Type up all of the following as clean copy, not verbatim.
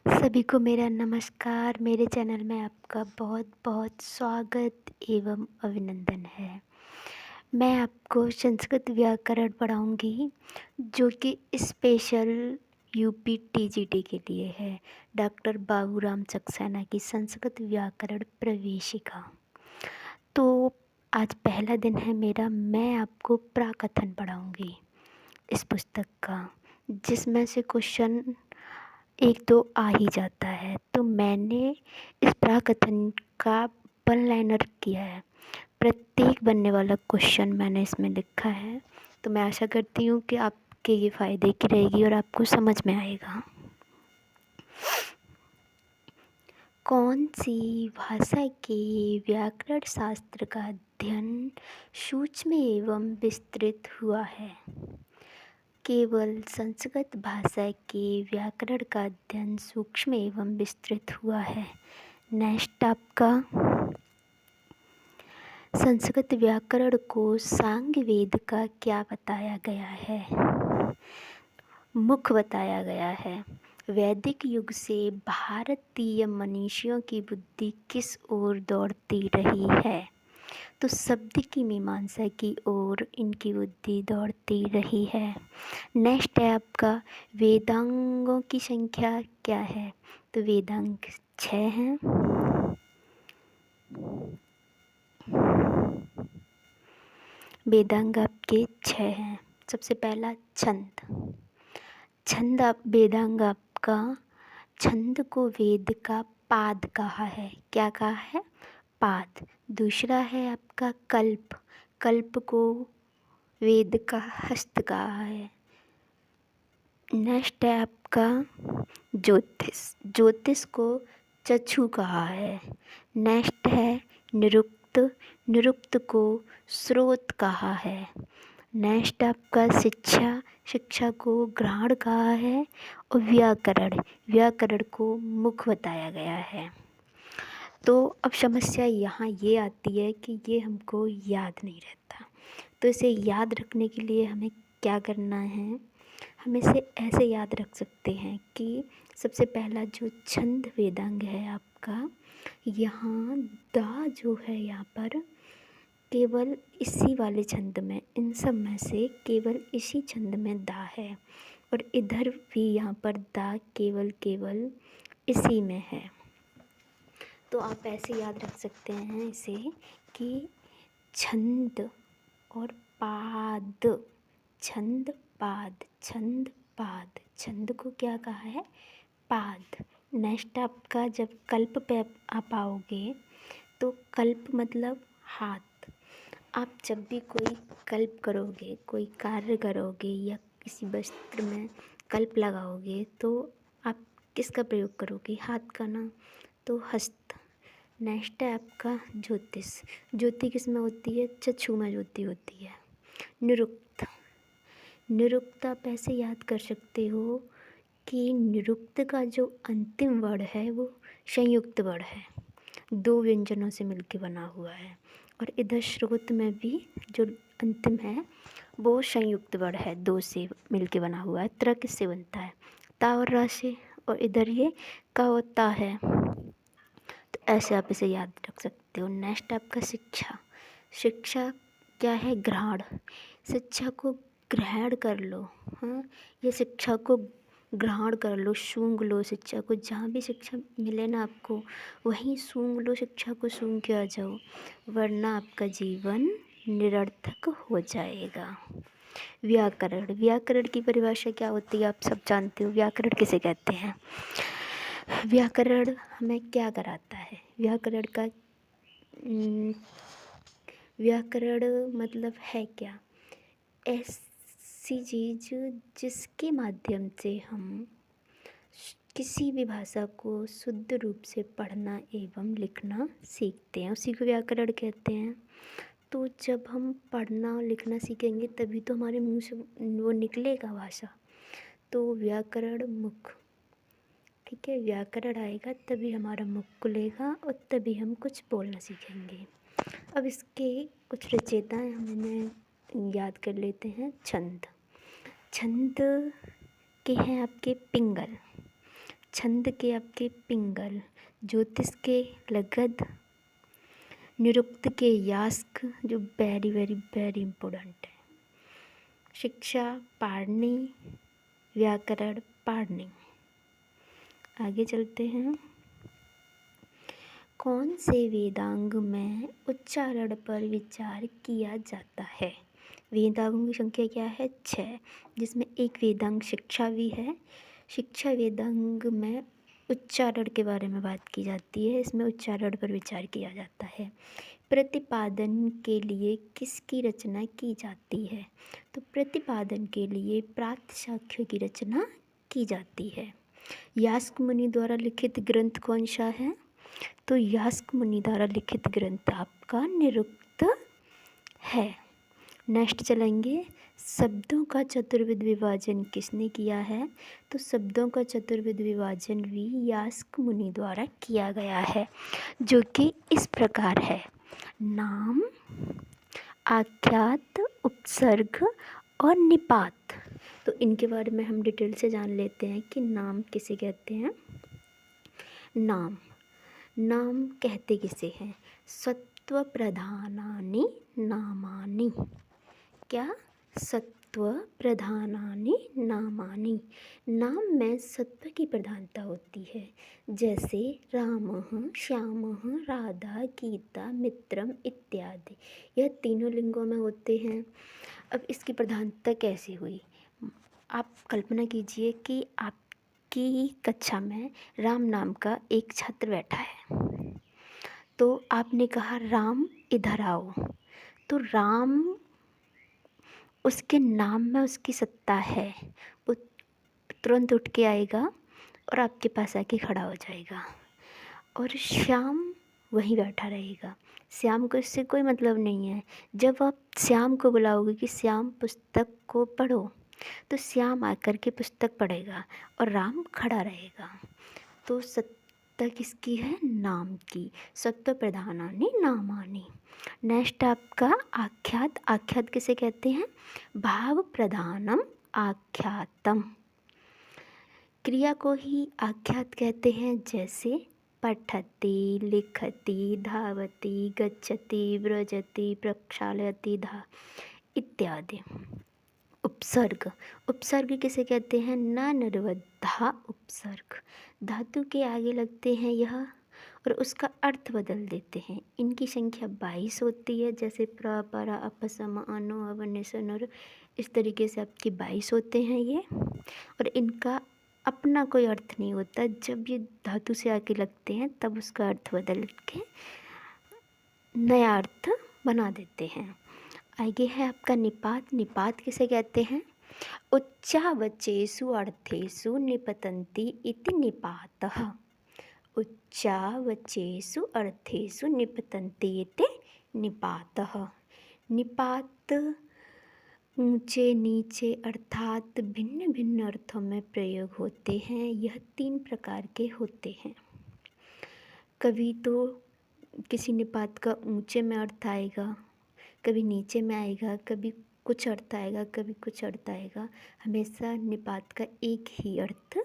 सभी को मेरा नमस्कार। मेरे चैनल में आपका बहुत बहुत स्वागत एवं अभिनंदन है। मैं आपको संस्कृत व्याकरण पढ़ाऊँगी जो कि स्पेशल यूपी टीजीटी के लिए है। डॉक्टर बाबूराम सक्सेना की संस्कृत व्याकरण प्रवेशिका। तो आज पहला दिन है मेरा। मैं आपको प्राकथन पढ़ाऊँगी इस पुस्तक का, जिसमें से क्वेश्चन एक तो आ ही जाता है। तो मैंने इस प्राकथन का वन लाइनर किया है। प्रत्येक बनने वाला क्वेश्चन मैंने इसमें लिखा है। तो मैं आशा करती हूँ कि आपके ये फ़ायदे की रहेगी और आपको समझ में आएगा। कौन सी भाषा के व्याकरण शास्त्र का अध्ययन सूक्ष्म एवं विस्तृत हुआ है? केवल संस्कृत भाषा के व्याकरण का अध्ययन सूक्ष्म एवं विस्तृत हुआ है। नेक्स्ट आपका, संस्कृत व्याकरण को सांगवेद का क्या बताया गया है? मुख बताया गया है। वैदिक युग से भारतीय मनीषियों की बुद्धि किस ओर दौड़ती रही है? तो शब्द की मीमांसा की ओर इनकी बुद्धि दौड़ती रही है। नेक्स्ट है आपका, वेदांगों की संख्या क्या है? तो वेदांग 6 हैं। वेदांग आपके 6 हैं। सबसे पहला छंद। छंद आप वेदांग आपका, छंद को वेद का पाद कहा है। क्या कहा है? पाद। दूसरा है आपका कल्प। कल्प को वेद का हस्त कहा है। नेक्स्ट है आपका ज्योतिष। ज्योतिष को चक्षु कहा है। नेक्स्ट है निरुक्त। निरुक्त को स्रोत कहा है। नेक्स्ट आपका शिक्षा। शिक्षा को ग्रहण कहा है। और व्याकरण, व्याकरण को मुख बताया गया है। तो अब समस्या यहाँ ये आती है कि ये हमको याद नहीं रहता। तो इसे याद रखने के लिए हमें क्या करना है? हम इसे ऐसे याद रख सकते हैं कि सबसे पहला जो छंद वेदांग है आपका, यहाँ दा जो है यहाँ पर केवल इसी वाले छंद में, इन सब में से केवल इसी छंद में दा है। और इधर भी यहाँ पर दा केवल इसी में है। तो आप ऐसे याद रख सकते हैं इसे कि छंद और पाद, छंद पाद, छंद पाद। छंद को क्या कहा है? पाद। नेक्स्ट आपका, जब कल्प पे आप आओगे तो कल्प मतलब हाथ। आप जब भी कोई कल्प करोगे, कोई कार्य करोगे या किसी वस्त्र में कल्प लगाओगे तो आप किसका प्रयोग करोगे? हाथ का ना। तो हस्त। नेक्स्ट है आपका ज्योतिष। ज्योति किस में होती है? चक्षु में ज्योति होती है। निरुक्त। निरुक्त आप ऐसे याद कर सकते हो कि निरुक्त का जो अंतिम वर्ण है वो संयुक्त वर्ण है, दो व्यंजनों से मिलकर बना हुआ है। और इधर श्रुत में भी जो अंतिम है वो संयुक्त वर्ण है, दो से मिलकर बना हुआ है। त्र किससे बनता है? ता और रा से। और इधर ये का और ता है। तो ऐसे आप इसे याद रख सकते हो। नेक्स्ट आपका शिक्षा। शिक्षा क्या है? ग्रहण। शिक्षा को ग्रहण कर लो। हाँ, ये शिक्षा को ग्रहण कर लो, सूंघ लो शिक्षा को। जहाँ भी शिक्षा मिले ना आपको, वहीं सूंघ लो शिक्षा को, सूंघ के आ जाओ, वरना आपका जीवन निरर्थक हो जाएगा। व्याकरण। व्याकरण की परिभाषा क्या होती है? आप सब जानते हो। व्याकरण किसे कहते हैं? व्याकरण हमें क्या कराता है? व्याकरण का व्याकरण मतलब है क्या? ऐसी चीज़ जिसके माध्यम से हम किसी भी भाषा को शुद्ध रूप से पढ़ना एवं लिखना सीखते हैं, उसी को व्याकरण कहते हैं। तो जब हम पढ़ना और लिखना सीखेंगे तभी तो हमारे मुंह से वो निकलेगा भाषा। तो व्याकरण मुख, ठीक है, व्याकरण आएगा तभी हमारा मुख खुलेगा और तभी हम कुछ बोलना सीखेंगे। अब इसके कुछ रचयिता हमने याद कर लेते हैं। छंद। छंद के हैं आपके पिंगल। छंद के आपके पिंगल, ज्योतिष के लगद, निरुक्त के यास्क जो वेरी वेरी वेरी इम्पोर्टेंट है, शिक्षा पाणिनि, व्याकरण पाणिनि। आगे चलते हैं। कौन से वेदांग में उच्चारण पर विचार किया जाता है? वेदांगों की संख्या क्या है? 6, जिसमें एक वेदांग शिक्षा भी है। शिक्षा वेदांग में उच्चारण के बारे में बात की जाती है, इसमें उच्चारण पर विचार किया जाता है। प्रतिपादन के लिए किसकी रचना की जाती है? तो प्रतिपादन के लिए प्रातशाख्य की रचना की जाती है। यास्क मुनि द्वारा लिखित ग्रंथ कौन सा है? तो यास्क मुनि द्वारा लिखित ग्रंथ आपका निरुक्त है। नेक्स्ट चलेंगे, शब्दों का चतुर्विध विभाजन किसने किया है? तो शब्दों का चतुर्विध विभाजन भी यास्क मुनि द्वारा किया गया है, जो कि इस प्रकार है: नाम, आख्यात, उपसर्ग और निपात। तो इनके बारे में हम डिटेल से जान लेते हैं कि नाम किसे कहते हैं। नाम कहते किसे हैं? सत्व प्रधानानि नामानि। क्या? सत्व प्रधानानि नामानि। नाम में सत्व की प्रधानता होती है, जैसे रामः, श्यामः, राधा, गीता, मित्रम इत्यादि। यह तीनों लिंगों में होते हैं। अब इसकी प्रधानता कैसे हुई? आप कल्पना कीजिए कि आपकी कक्षा में राम नाम का एक छात्र बैठा है, तो आपने कहा राम इधर आओ, तो राम, उसके नाम में उसकी सत्ता है, वो तुरंत उठ के आएगा और आपके पास आके खड़ा हो जाएगा। और श्याम वहीं बैठा रहेगा, श्याम को इससे कोई मतलब नहीं है। जब आप श्याम को बुलाओगे कि श्याम पुस्तक को पढ़ो, तो श्याम आकर के पुस्तक पढ़ेगा और राम खड़ा रहेगा। तो सत्ता किसकी है? नाम की। सत्व प्रधानानि नामानि। नेक्स्ट आपका आख्यात। आख्यात किसे कहते हैं? भाव प्रधानम आख्यातम। क्रिया को ही आख्यात कहते हैं, जैसे पठति, लिखति, धावति, गच्छति, व्रजति, प्रक्षालयति इत्यादि। उपसर्ग किसे कहते हैं? न निर्वधा उपसर्ग। धातु के आगे लगते हैं यह और उसका अर्थ बदल देते हैं। इनकी संख्या 22 होती है, जैसे प्र, परा, अप, सम, अनु, अव, निसन और इस तरीके से आपके 22 होते हैं ये। और इनका अपना कोई अर्थ नहीं होता, जब ये धातु से आके लगते हैं तब उसका अर्थ बदल के नया अर्थ बना देते हैं। आगे है आपका निपात। निपात किसे कहते हैं? उच्चावचेषु अर्थेषु निपतन्ति इति निपातः। उच्चावचेषु अर्थेषु निपतन्ति इति निपातः। निपात ऊंचे नीचे अर्थात भिन्न भिन्न अर्थों में प्रयोग होते हैं। यह 3 प्रकार के होते हैं। कभी तो किसी निपात का ऊंचे में अर्थ आएगा, कभी नीचे में आएगा, कभी कुछ अर्थ आएगा, कभी कुछ अर्थ आएगा। हमेशा निपात का एक ही अर्थ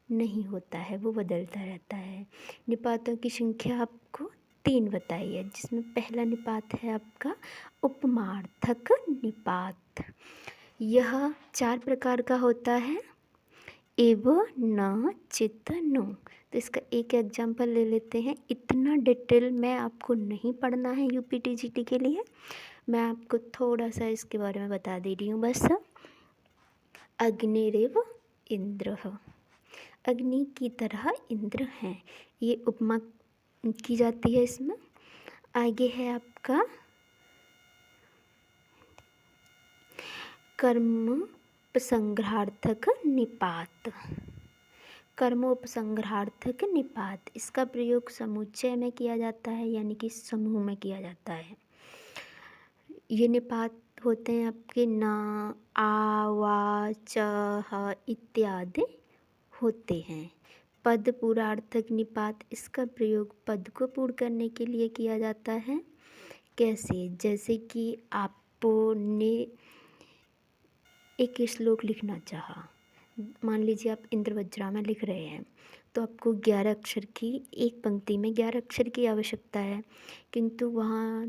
नहीं होता है, वो बदलता रहता है। निपातों की संख्या आपको 3 बताई है, जिसमें पहला निपात है आपका उपमार्थक निपात। यह 4 प्रकार का होता है। एव, न, चित, नु। तो इसका एक एग्जाम्पल ले लेते हैं। इतना डिटेल में आपको नहीं पढ़ना है यूपीटीजीटी के लिए, मैं आपको थोड़ा सा इसके बारे में बता दे रही हूँ बस। अग्निरेव इंद्रः। अग्नि की तरह इंद्र हैं, ये उपमा की जाती है इसमें। आगे है आपका कर्मोपसंहारार्थक निपात। कर्मोपसंहारार्थक निपात, इसका प्रयोग समुच्चय में किया जाता है, यानी कि समूह में किया जाता है। ये निपात होते हैं आपके ना, आ, वा, च, ह इत्यादि होते हैं। पद पूर्णार्थक निपात, इसका प्रयोग पद को पूर्ण करने के लिए किया जाता है। कैसे? जैसे कि आपने एक श्लोक लिखना चाहा, मान लीजिए आप इंद्रवज्रा में लिख रहे हैं तो आपको 11 अक्षर की, एक पंक्ति में 11 अक्षर की आवश्यकता है, किंतु वहाँ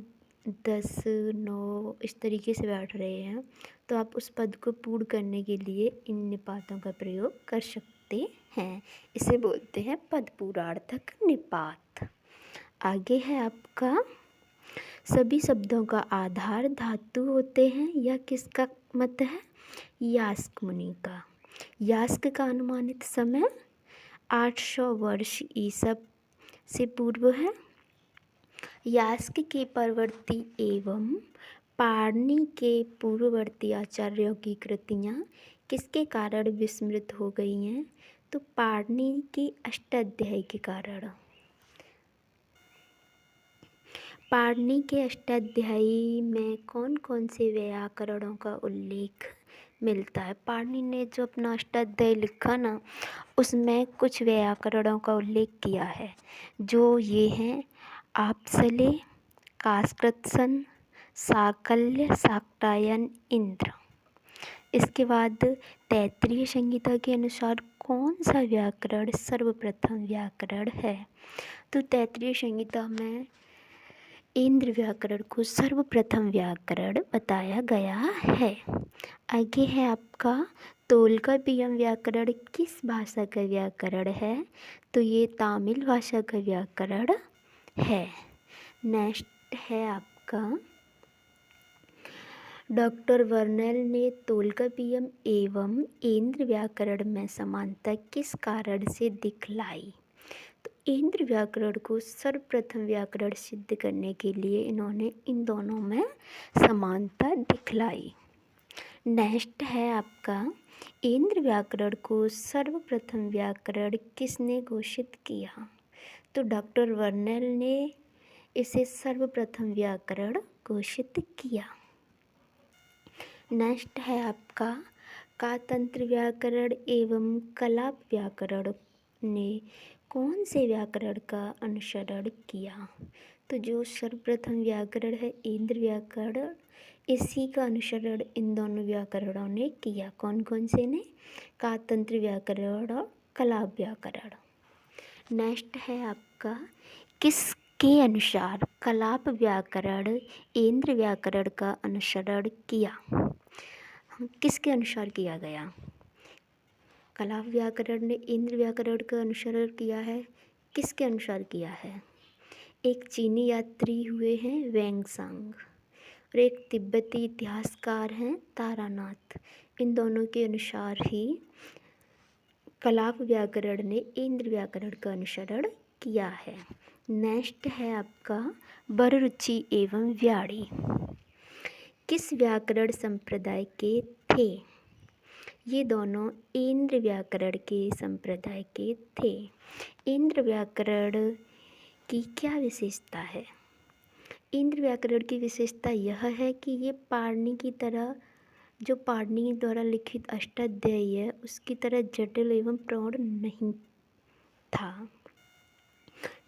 10, 9 इस तरीके से बैठ रहे हैं, तो आप उस पद को पूर्ण करने के लिए इन निपातों का प्रयोग कर सकते हैं। इसे बोलते हैं पद पूर्णार्थक निपात। आगे है आपका, सभी शब्दों का आधार धातु होते हैं, यह किसका मत है? यास्क मुनि का। यास्क का अनुमानित समय 800 वर्ष ईसा से पूर्व है। यास्क के परवर्ती एवं पाणिनि के पूर्ववर्ती आचार्यों की कृतियाँ किसके कारण विस्मृत हो गई हैं? तो पाणिनि की अष्टाध्यायी के कारण। पाणिनि के अष्टाध्यायी में कौन कौन से व्याकरणों का उल्लेख मिलता है? पाणिनि ने जो अपना अष्टाध्यायी लिखा ना, उसमें कुछ व्याकरणों का उल्लेख किया है, जो ये हैं आपसले, कास्कृत्सन, साकल्य, शाक्टायन, इंद्र। इसके बाद तैत्तिरीय संहिता के अनुसार कौन सा व्याकरण सर्वप्रथम व्याकरण है? तो तैत्तिरीय संहिता में इंद्र व्याकरण को सर्वप्रथम व्याकरण बताया गया है। आगे है आपका, तोल्काप्पियम व्याकरण किस भाषा का व्याकरण है? तो ये तमिल भाषा का व्याकरण है। नेक्स्ट है आपका, डॉक्टर वर्नेल ने तोल्काप्पियम एवं इंद्र व्याकरण में समानता किस कारण से दिखलाई? तो इंद्र व्याकरण को सर्वप्रथम व्याकरण सिद्ध करने के लिए इन्होंने इन दोनों में समानता दिखलाई। नेक्स्ट है आपका, इंद्र व्याकरण को सर्वप्रथम व्याकरण किसने घोषित किया? तो डॉक्टर वर्नेल ने इसे सर्वप्रथम व्याकरण घोषित किया। नेक्स्ट है आपका, कातंत्र व्याकरण एवं कलाप व्याकरण ने कौन से व्याकरण का अनुसरण किया? तो जो सर्वप्रथम व्याकरण है इंद्र व्याकरण, इसी का अनुसरण इन दोनों व्याकरणों ने किया। कौन कौन से ने? कातंत्र व्याकरण और कलाप व्याकरण। नेक्स्ट है आपका, किसके अनुसार कलाप व्याकरण इंद्र व्याकरण का अनुसरण किया? किसके अनुसार किया गया? कलाप व्याकरण ने इंद्र व्याकरण का अनुसरण किया है, किसके अनुसार किया है? एक चीनी यात्री हुए हैं वेंगसांग और एक तिब्बती इतिहासकार हैं तारानाथ। इन दोनों के अनुसार ही कलाप व्याकरण ने इंद्र व्याकरण का अनुसरण किया है। नेक्स्ट है आपका, बररुचि एवं व्याड़ी किस व्याकरण संप्रदाय के थे? ये दोनों इंद्र व्याकरण के संप्रदाय के थे। इंद्र व्याकरण की क्या विशेषता है? इंद्र व्याकरण की विशेषता यह है कि ये पाणिनि की तरह, जो पाणिनि द्वारा लिखित अष्टाध्यायी है उसकी तरह जटिल एवं प्रौढ़ नहीं था।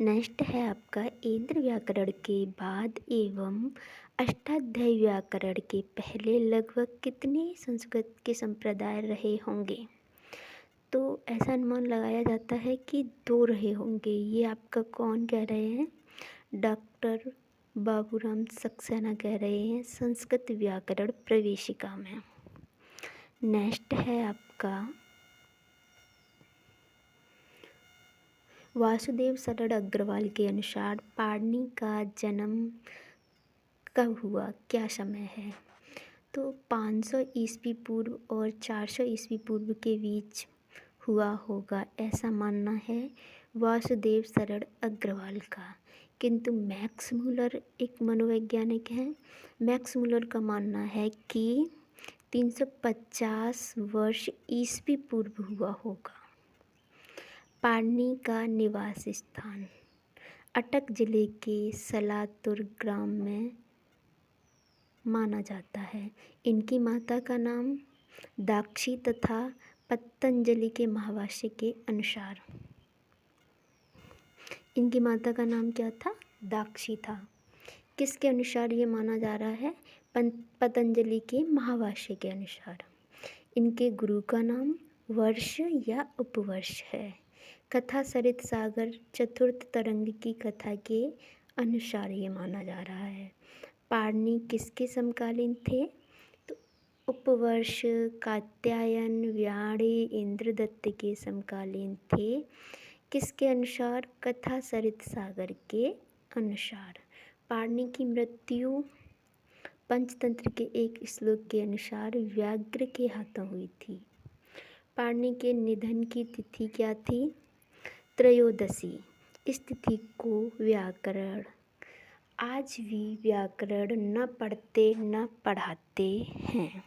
नेक्स्ट है आपका, इंद्र व्याकरण के बाद एवं अष्टाध्यायी व्याकरण के पहले लगभग कितने संस्कृत के संप्रदाय रहे होंगे? तो ऐसा अनुमान लगाया जाता है कि 2 रहे होंगे। ये आपका कौन कह रहे हैं? डॉक्टर बाबूराम सक्सेना कह रहे हैं संस्कृत व्याकरण प्रवेशिका में। नेक्स्ट है आपका, वासुदेव शरण अग्रवाल के अनुसार पाणिनि का जन्म कब हुआ, क्या समय है? तो 500 ईस्वी पूर्व और 400 ईस्वी पूर्व के बीच हुआ होगा, ऐसा मानना है वासुदेव शरण अग्रवाल का। किंतु मैक्स मुलर एक मनोवैज्ञानिक हैं, मैक्स मुलर का मानना है कि 350 वर्ष ईस्वी पूर्व हुआ होगा। पाणिनि का निवास स्थान अटक जिले के सलातुर ग्राम में माना जाता है। इनकी माता का नाम दाक्षी तथा पतंजलि के महाभाष्य के अनुसार इनकी माता का नाम क्या था? दाक्षी था। किसके अनुसार ये माना जा रहा है? पतंजलि के महाभाष्य के अनुसार। इनके गुरु का नाम वर्ष या उपवर्ष है। कथा सरित सागर चतुर्थ तरंग की कथा के अनुसार ये माना जा रहा है। पाणिनि किसके समकालीन थे? तो उपवर्ष कात्यायन व्याणी इंद्रदत्त के समकालीन थे। किसके अनुसार? कथा सरित सागर के अनुसार। पाणिनि की मृत्यु पंचतंत्र के एक श्लोक के अनुसार व्याघ्र के हाथों हुई थी। पाणिनि के निधन की तिथि क्या थी? त्रयोदशी। इस तिथि को व्याकरण आज भी व्याकरण न पढ़ते न पढ़ाते हैं।